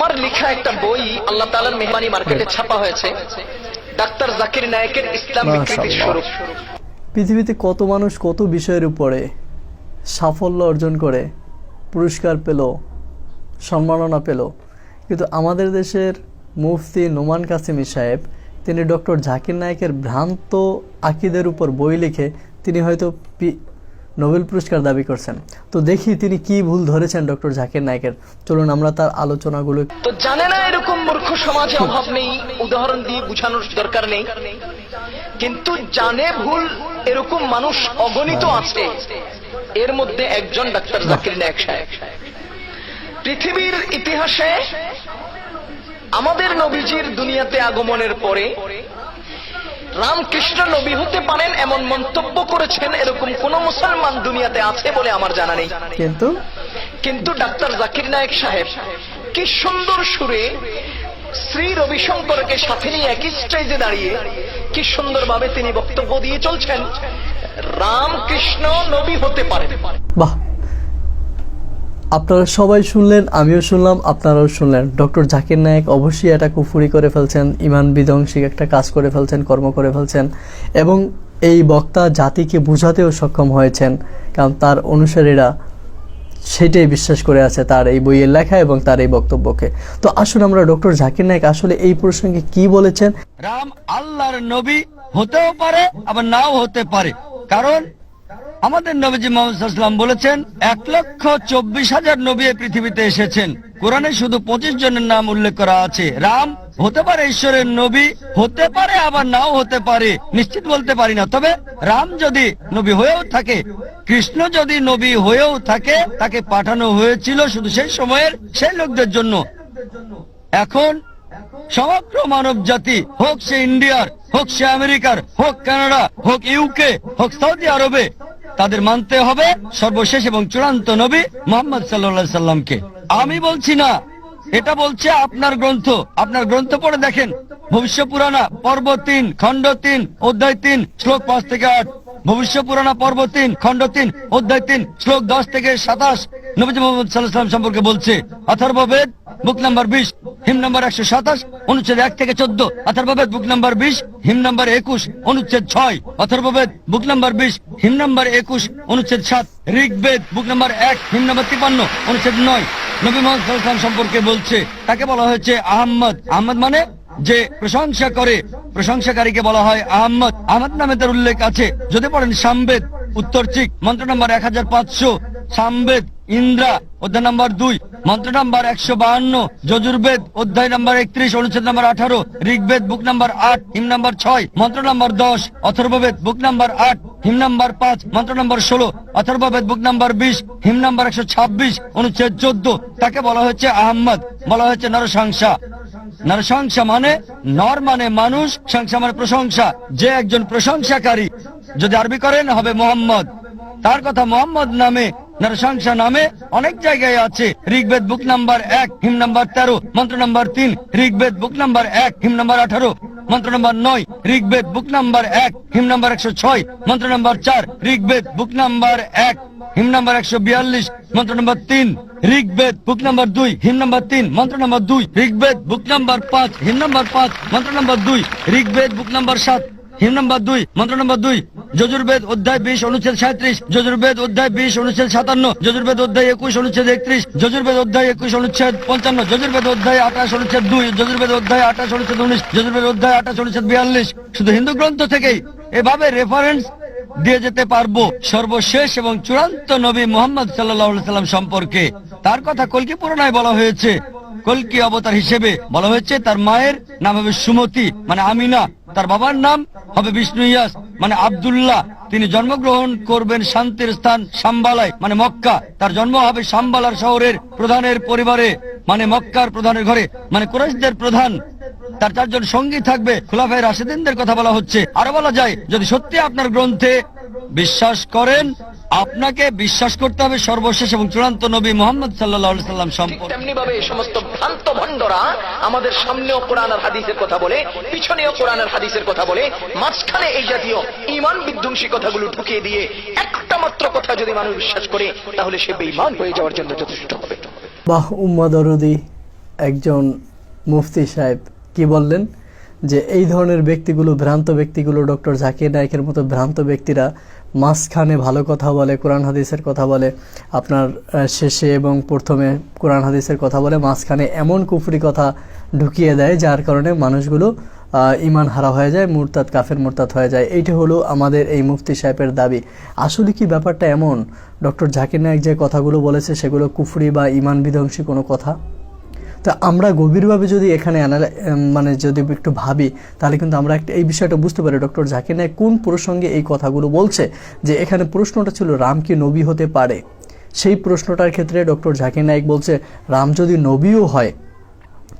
আমার লেখা একটা বই আল্লাহ তাআলার মেহরবানি মার্কেটে ছাপা হয়েছে, ডাক্তার জাকির নায়েকের ইসলাম বিকৃতির স্বরূপ। পৃথিবীতে কত মানুষ কত বিষয়ের উপরে সাফল্য অর্জন করে, পুরস্কার পেল, সম্মাননা পেল, কিন্তু আমাদের দেশের মুফতি নোমান কাসেমি সাহেব তিনি ডক্টর জাকির নায়েকের ভ্রান্ত আকিদের উপর বই লিখে তিনি হয়তো নোবেল পুরস্কার দাবি করছেন। তো দেখি তিনি কি ভুল ধরেছেন ডক্টর জাকির নায়েকের। চলুন আমরা তার আলোচনাগুলো। তো জানে না এরকম মূর্খ সমাজে অভাব নেই, উদাহরণ দিয়ে বোঝানোর দরকার নেই, কিন্তু জানে ভুল এরকম মানুষ অগণিত আছে। এর মধ্যে একজন ডাক্তার জাকির নায়েক সাহেব। পৃথিবীর ইতিহাসে আমাদের নবীজির দুনিয়াতে আগমনের পরে রামকৃষ্ণ নবী হতে পারেন এমন মন্তব্য করেছেন এরকম কোন মুসলমান দুনিয়াতে আছে বলে আমার জানা নেই। কিন্তু ডাক্তার জাকির নায়েক সাহেব কি সুন্দর সুরে শ্রী রবিশঙ্করকে সাথে নিয়ে একই স্টেজে দাঁড়িয়ে কি সুন্দরভাবে তিনি বক্তব্য দিয়ে চলছেন, রামকৃষ্ণ নবী হতে পারেন। বাহ, আপনারা সবাই শুনলেন, আমিও শুনলাম, আপনারাও শুনলেন। ডক্টর জাকির নায়েক অবশ্যই এটা কুফরি করে ফেলছেন, ইমান বিধ্বংসী একটা কাজ করে ফেলছেন, কর্ম করে ফেলছেন, এবং এই বক্তা জাতিকে বুঝাতেও সক্ষম হয়েছেন, কারণ তার অনুসারীরা সেটাই বিশ্বাস করে আছে তার এই বইয়ের লেখা এবং তার এই বক্তব্যকে। তো আসুন আমরা ডক্টর জাকির নায়েক আসলে এই প্রসঙ্গে কি বলেছেন। রাম আল্লাহর নবী হতেও পারে আবার নাও হতে পারে, কারণ আমাদের নবীজি মুহাম্মদ সাল্লাল্লাহু আলাইহি ওয়াসাল্লাম বলেছেন 1,24,000 নবী এই পৃথিবীতে এসেছেন, কোরআনে শুধু 25 জনের নাম উল্লেখ করা আছে। রাম হতে পারে ঈশ্বরের নবী, হতে পারে আবার নাও হতে পারে, নিশ্চিত বলতে পারি না। তবে রাম যদি নবী হয়েও থাকে, কৃষ্ণ যদি নবী হয়েও থাকে, তাকে পাঠানো হয়েছিল শুধু সেই সময়ের সেই লোকদের জন্য। এখন সমগ্র মানব জাতি, হোক সে ইন্ডিয়ার, হোক সে আমেরিকার, হোক কানাডা, হোক ইউকে, হোক সৌদি আরবে, তাদের মানতে হবে সর্বশেষ এবং চূড়ান্ত নবী মুহাম্মদ সাল্লাল্লাহু আলাইহি সাল্লামকে। আমি বলছি না, এটা বলছে আপনার গ্রন্থ। আপনার গ্রন্থ পড়ে দেখেন, ভবিষ্য পুরাণা পর্ব 3 খণ্ড 3 অধ্যায় 3 শ্লোক 5 থেকে 8, ভবিষ্য পুরাণা পর্ব 3 খণ্ড 3 অধ্যায় 3 শ্লোক 10 থেকে 27 নবীজি মুহাম্মদ সাল্লাল্লাহু আলাইহি সাল্লাম সম্পর্কে বলছে। অথর্ববেদ বুক নাম্বার 20 হিম নাম্বার 127 অনুচ্ছেদ 1 থেকে 14, অথর্ববেদ বুক নাম্বার 20 হিম নাম্বার 21 অনুচ্ছেদ 6, অথর্ববেদ বুক নাম্বার 20 হিম নাম্বার 21 অনুচ্ছেদ 7, ঋগ্বেদ বুক নাম্বার 1 হিম নাম্বার 53 অনুচ্ছেদ 9 নবী মুহাম্মদ সাল্লাল্লাহু আলাইহি সাল্লাম সম্পর্কে বলছে। তাকে বলা হয়েছে আহমদ। আহমদ মানে যে প্রশংসা করে, প্রশংসাকারীকে বলা হয় আহমদ। আহমদ নামে তার উল্লেখ আছে যদি পড়েন সামবেদ উত্তরচিক মন্ত্র নাম্বার 1500, সামবেদ ইন্দ্রা অধ্যায় নাম্বার 2 মন্ত্র নাম্বার 152, যজুর্বেদ অধ্যায় নাম্বার 31 অনুচ্ছেদ নাম্বার 18, ঋগ্বেদ বুক নাম্বার 8 হিম নাম্বার 6 মন্ত্র নাম্বার 10, অথর্ববেদ বুক নাম্বার 8 হিম নাম্বার 5 মন্ত্র নাম্বার 16, অথর্ববেদ বুক নাম্বার 20 হিম নাম্বার 126 অনুচ্ছেদ 14। তাকে বলা হয়েছে আহমদ, বলা হয়েছে নরসংসা। নরসংসা মানে নর মানে মানুষ, সংসা মানে প্রশংসা। যে একজন প্রশংসাকারী, যদি আরবি করেন হবে মোহাম্মদ। তার কথা মোহাম্মদ নামে, নরসংসা নামে অনেক জায়গায় আছে। ঋগ্বেদ বুক নাম্বার 1 হিম নাম্বার 13 মন্ত্র নাম্বার 3, ঋগ্বেদ বুক নাম্বার 1 হিম নাম্বার 18 মন্ত্র নাম্বার 9, ঋগ্বেদ বুক নাম্বার 1 হিম নাম্বার 106 মন্ত্র নাম্বার 4, ঋগ্বেদ বুক নাম্বার 1 হিম নাম্বার 142 মন্ত্র নাম্বার 3, ঋগ্বেদ বুক নাম্বার 2 হিম নাম্বার 3 মন্ত্র নাম্বার 2, ঋগ্বেদ বুক নাম্বার 5 হিম নাম্বার 5 মন্ত্র নাম্বার 2, ঋগ্বেদ বুক নাম্বার 7 হিম নাম্বার 2 মন্ত্র নাম্বার 2, যজুর্বেদ অধ্যায় 20 অনুচ্ছেদ 37, যজুর্বেদ অধ্যায় 20 অনুচ্ছেদ 57, যজুর্বেদ অধ্যায় 21 অনুচ্ছেদ 31, যজুর্বেদ অধ্যায় 21 অনুচ্ছেদ 55, যজুর্বেদ অধ্যায় 28 অনুচ্ছেদ 2, যজুর্বেদ অধ্যায় 28 অনুচ্ছেদ 19, যজুর্বেদ অধ্যায় 28 অনুচ্ছেদ 42। শুধু হিন্দু গ্রন্থ থেকেই এভাবে রেফারেন্স দিয়ে যেতে পারবো সর্বশেষ এবং চূড়ান্ত নবী মুহাম্মদ সাল্লাল্লাহু আলাইহি সাল্লাম সম্পর্কে। তার কথা কল্কি পুরাণায় বলা হয়েছে, কল্কি অবতার হিসেবে বলা হয়েছে। তার মায়ের নাম হবে সুমতি মানে আমিনা, তার বাবার নাম হবে বিষ্ণু ইয়াস মানে আব্দুল্লাহ। তিনি জন্মগ্রহণ করবেন শান্তির স্থান সাম্বালায় মানে মক্কা। তার জন্ম হবে সাম্বালার শহরের প্রধানের পরিবারে মানে মক্কার প্রধানের ঘরে মানে কুরাইশদের প্রধান। তার 4 জন সঙ্গী থাকবে, খুলাফায়ে রাশিদিনদের কথা বলা হচ্ছে। আরো বলা যায়, যদি সত্যি আপনার গ্রন্থে বিশ্বাস করেন, আপনাকে বিশ্বাস করতে হবে সর্বশেষ এবং চূড়ান্ত নবী মুহাম্মদ সাল্লাল্লাহু আলাইহি সাল্লাম সম্পর্কে। তেমনি ভাবে এই সমস্ত ভ্রান্ত ভণ্ডরা আমাদের সামনেও কোরআন আর হাদিসের কথা বলে, পিছনেও কোরআন আর হাদিসের কথা বলে, মাঝখানে এই জাতীয় ঈমান বিধ্বংসী কথাগুলো ঢুকিয়ে দিয়ে একটা মাত্র কথা যদি মানুষ বিশ্বাস করে, তাহলে সে বেঈমান হয়ে যাওয়ার জন্য যথেষ্ট হবে। বাহ, উম্মাহ দরদি একজন মুফতি সাহেব কি বললেন, যে এই ধরনের ব্যক্তিগুলো, ভ্রান্ত ব্যক্তিগুলো, ডক্টর জাকির নায়েকের মতো ভ্রান্ত ব্যক্তিরা মাঝখানে ভালো কথা বলে, কোরআন হাদিসের কথা বলে, আপনার শেষে এবং প্রথমে কোরআন হাদিসের কথা বলে, মাঝখানে এমন কুফরি কথা ঢুকিয়ে দেয় যার কারণে মানুষগুলো ইমান হারা হয়ে যায়, মুরতাদ কাফের মুরতাদ হয়ে যায়। এইটা হলো আমাদের এই মুফতি সাহেবের দাবি। আসলে কি ব্যাপারটা এমন, ডক্টর জাকির নায়েক যে কথাগুলো বলেছে সেগুলো কুফরি বা ইমান বিধ্বংসী কোনো কথা? তো আমরা গভীরভাবে যদি এখানে মানে যদি একটু ভাবি, তাহলে কিন্তু আমরা একটা এই বিষয়টা বুঝতে পারি ডক্টর জাকির নায়েক কোন প্রসঙ্গে এই কথাগুলো বলছে। যে এখানে প্রশ্নটা ছিল রাম কি নবী হতে পারে, সেই প্রশ্নটার ক্ষেত্রে ডক্টর জাকির নায়েক বলছে রাম যদি নবীও হয়,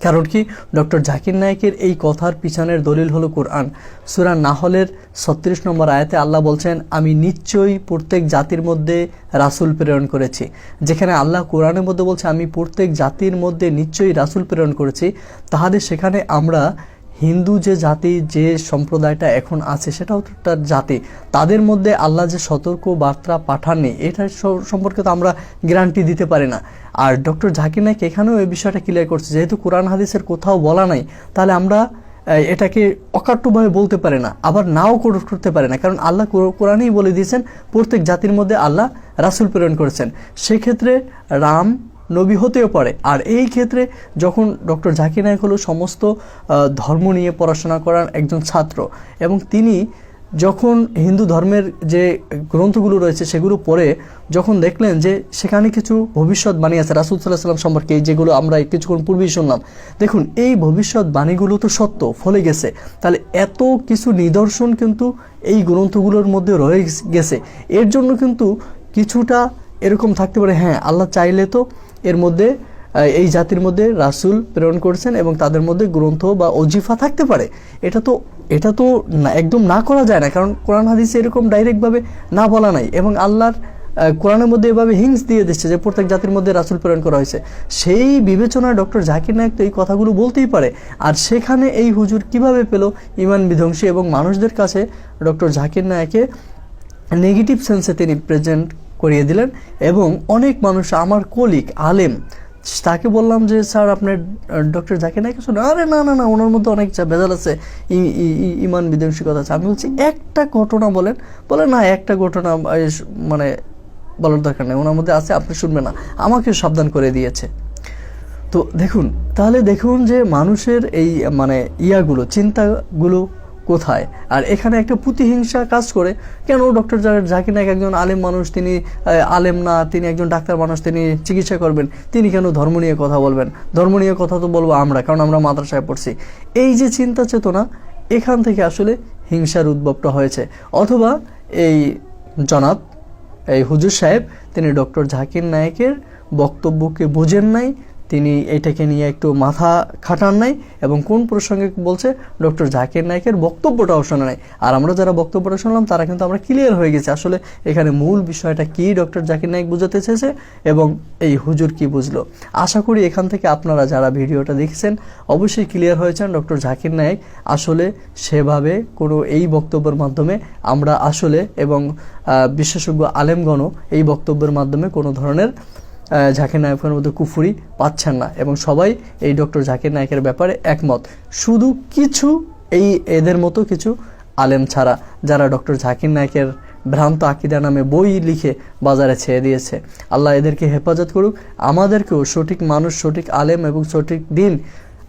কারণ কি ডক্টর জাকির নায়েকের এই কথার পিছনের দলিল হলো কোরআন। সূরা নাহলের 36 নম্বর আয়াতে আল্লাহ বলছেন, আমি নিশ্চয়ই প্রত্যেক জাতির মধ্যে রাসূল প্রেরণ করেছি। যেখানে আল্লাহ কোরআনের মধ্যে বলছে আমি প্রত্যেক জাতির মধ্যে নিশ্চয়ই রাসূল প্রেরণ করেছি, তাহলে সেখানে আমরা হিন্দু যে জাতি, যে সম্প্রদায়টা এখন আছে সেটাও তো তার জাতি, তাদের মধ্যে আল্লাহ যে সতর্ক বার্তা পাঠাননি এটা সম্পর্কে তো আমরা গ্যারান্টি দিতে পারি না। আর ডক্টর জাকির নায়েক এখানেও এই বিষয়টা ক্লিয়ার করছে, যেহেতু কোরআন হাদিসের কোথাও বলা নাই, তাহলে আমরা এটাকে অকাট্যভাবে বলতে পারে না, আবার নাও করতে পারে না, কারণ আল্লাহ কোরআনেই বলে দিয়েছেন প্রত্যেক জাতির মধ্যে আল্লাহ রাসূল প্রেরণ করেছেন। সেক্ষেত্রে রাম নবী হতেও পারে। আর এই ক্ষেত্রে যখন ডক্টর জাকির নায়েক হলো সমস্ত ধর্ম নিয়ে পড়াশোনা করার একজন ছাত্র, এবং তিনি যখন হিন্দু ধর্মের যে গ্রন্থগুলো রয়েছে সেগুলো পড়ে যখন দেখলেন যে সেখানে কিছু ভবিষ্যৎবাণী আছে রাসূল সাল্লাল্লাহু আলাইহি ওয়াসাল্লাম সম্পর্কে, যেগুলো আমরা কিছুক্ষণ পূর্বেই শুনলাম, দেখুন এই ভবিষ্যৎবাণীগুলো তো সত্য ফলে গেছে, তাহলে এত কিছু নিদর্শন কিন্তু এই গ্রন্থগুলোর মধ্যে রয়ে গেছে। এর জন্য কিন্তু কিছুটা এরকম থাকতে পারে, হ্যাঁ আল্লাহ চাইলে তো এর মধ্যে এই জাতির মধ্যে রাসূল প্রেরণ করেছেন এবং তাদের মধ্যে গ্রন্থ বা ওজিফা থাকতে পারে। এটা তো একদম না করা যায় না, কারণ কোরআন হাদিসে এরকম ডাইরেক্টভাবে না বলা নাই, এবং আল্লাহর কোরআনের মধ্যে এভাবে হিংস দিয়ে দিচ্ছে যে প্রত্যেক জাতির মধ্যে রাসূল প্রেরণ করা হয়েছে। সেই বিবেচনায় ডক্টর জাকির নায়েক তো এই কথাগুলো বলতেই পারে। আর সেখানে এই হুজুর কিভাবে পেল ইমান বিধ্বংসী, এবং মানুষদের কাছে ডক্টর জাকির নায়েকে নেগেটিভ সেন্সে তিনি প্রেজেন্ট করিয়ে দিলেন। এবং অনেক মানুষ, আমার কলিগ আলেম, তাকে বললাম যে স্যার আপনার ডক্টর জাকির নায়েক শুনে, আরে না না না, ওনার মধ্যে অনেক ভেজাল আছে, ইমান বিধ্বংসী কথা আছে। আমি বলছি একটা ঘটনা বলেন, বলে না একটা ঘটনা মানে বলার দরকার নেই, ওনার মধ্যে আছে, আপনি শুনবেন না, আমাকে সাবধান করে দিয়েছে। তো দেখুন, তাহলে দেখুন যে মানুষের এই মানে চিন্তাগুলো কোথায়। আর এখানে একটা প্রতিহিংসা কাজ করে কেন। ডক্টর জাকির নায়েক একজন আলেম মানুষ, তিনি আলেম না, তিনি একজন ডাক্তার মানুষ, তিনি চিকিৎসা করবেন, তিনি কেন ধর্ম নিয়ে কথা বলবেন? ধর্ম নিয়ে কথা তো বলবো আমরা, কারণ আমরা মাদ্রাসায় পড়ছি। এই যে চিন্তা চেতনা, এখান থেকে আসলে হিংসার উদ্ভবটা হয়েছে। অথবা এই জনাব এই হুজুর সাহেব তিনি ডক্টর জাকির নায়েকের বক্তব্যকে বুঝেন নাই, তিনি এটাকে নিয়ে একটু মাথা খাটান নাই, এবং কোন প্রসঙ্গে বলছে ডক্টর জাকির নায়েকের বক্তব্যটাও শোনে নাই। আর আমরা যারা বক্তব্যটা শুনলাম তারা কিন্তু আমরা ক্লিয়ার হয়ে গেছি আসলে এখানে মূল বিষয়টা কি ডক্টর জাকির নায়েক বুঝাতে চেয়েছে এবং এই হুজুর কি বুঝলো। আশা করি এখান থেকে আপনারা যারা ভিডিওটা দেখছেন অবশ্যই ক্লিয়ার হয়েছেন ডক্টর জাকির নায়েক আসলে সেভাবে কোনো এই বক্তব্যের মাধ্যমে আমরা আসলে, এবং বিশেষজ্ঞ আলেমগণও এই বক্তব্যের মাধ্যমে কোনো ধরনের জাকির নায়েকের মধ্যে কুফরি পাচ্ছেন না, এবং সবাই এই ডক্টর জাকির নায়েকের ব্যাপারে একমত, শুধু কিছু এদের মতো কিছু আলেম ছাড়া যারা ডক্টর জাকির নায়েকের ভ্রান্ত আকীদা নামে বই লিখে বাজারে ছেড়ে দিয়েছে। আল্লাহ এদেরকে হেফাজত করুক, আমাদেরকেও সঠিক মানুষ, সঠিক আলেম এবং সঠিক দিন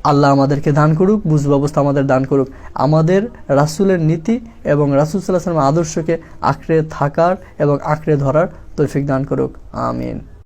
আল্লাহ আমাদেরকে দান করুক, বুঝ ব্যবস্থা আমাদের দান করুক, আমাদের রাসূলের নীতি এবং রাসূল সাল্লাল্লাহু আলাইহি ওয়াসাল্লামের আদর্শকে আঁকড়ে থাকার এবং আঁকড়ে ধরার তৌফিক দান করুক। আমিন।